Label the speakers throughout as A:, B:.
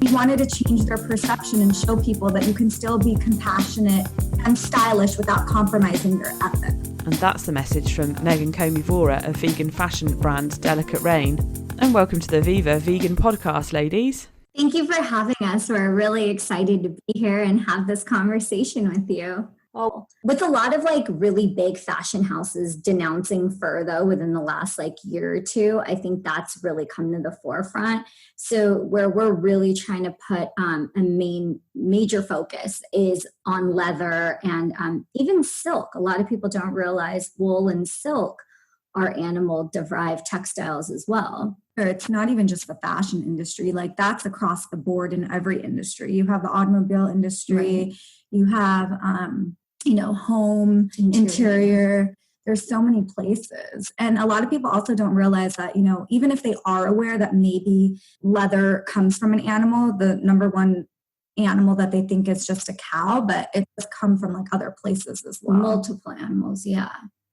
A: we wanted to change their perception and show people that you can still be compassionate and stylish without compromising your ethic.
B: And that's the message from Meg and Komie Vora of vegan fashion brand Delikate Rayne. And welcome to the Viva Vegan Podcast, ladies.
C: Thank you for having us. We're really excited to be here and have this conversation with you. With a lot of really big fashion houses denouncing fur though within the last year or two, I think that's really come to the forefront. So where we're really trying to put a major focus is on leather and even silk. A lot of people don't realize wool and silk are animal derived textiles as well.
A: It's not even just the fashion industry, that's across the board in every industry. You have the automobile industry, right. You have, home, interior. There's so many places. And a lot of people also don't realize that, even if they are aware that maybe leather comes from an animal, the number one animal that they think is just a cow, but it does come from other places as well.
C: Multiple animals, yeah.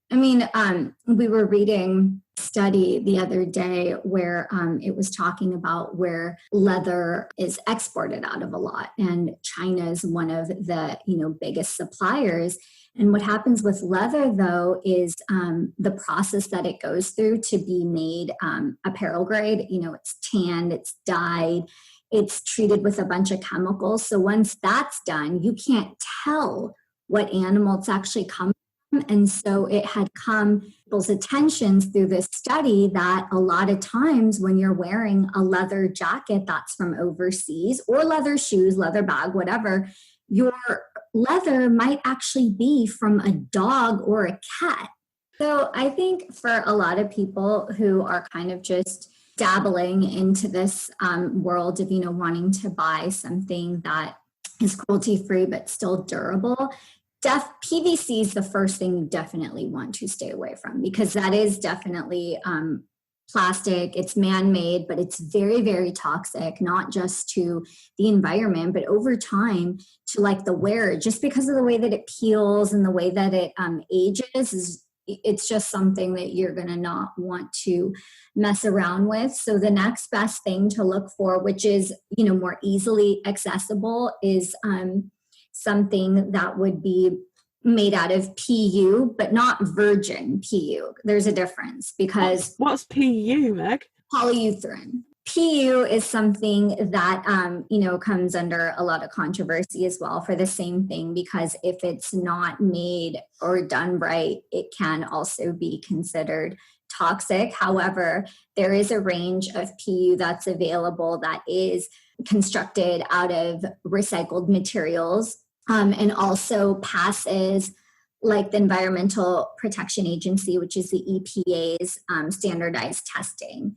C: I mean, we were reading a study the other day where it was talking about where leather is exported out of a lot. And China is one of the, biggest suppliers. And what happens with leather, though, is the process that it goes through to be made apparel grade. It's tanned, it's dyed, it's treated with a bunch of chemicals. So once that's done, you can't tell what animal it's actually come. And so it had come people's attentions through this study that a lot of times when you're wearing a leather jacket that's from overseas or leather shoes, leather bag, whatever, your leather might actually be from a dog or a cat. So I think for a lot of people who are kind of just dabbling into this world of, wanting to buy something that is cruelty-free but still durable, PVC is the first thing you definitely want to stay away from because that is definitely plastic. It's man-made, but it's very, very toxic, not just to the environment, but over time to the wearer, just because of the way that it peels and the way that it ages it's just something that you're going to not want to mess around with. So the next best thing to look for, which is, more easily accessible, is something that would be made out of PU, but not virgin PU. There's a difference because...
B: What's PU, Meg?
C: Polyurethane. PU is something that, comes under a lot of controversy as well for the same thing, because if it's not made or done right, it can also be considered toxic. However, there is a range of PU that's available that is constructed out of recycled materials. And also passes the Environmental Protection Agency, which is the EPA's standardized testing.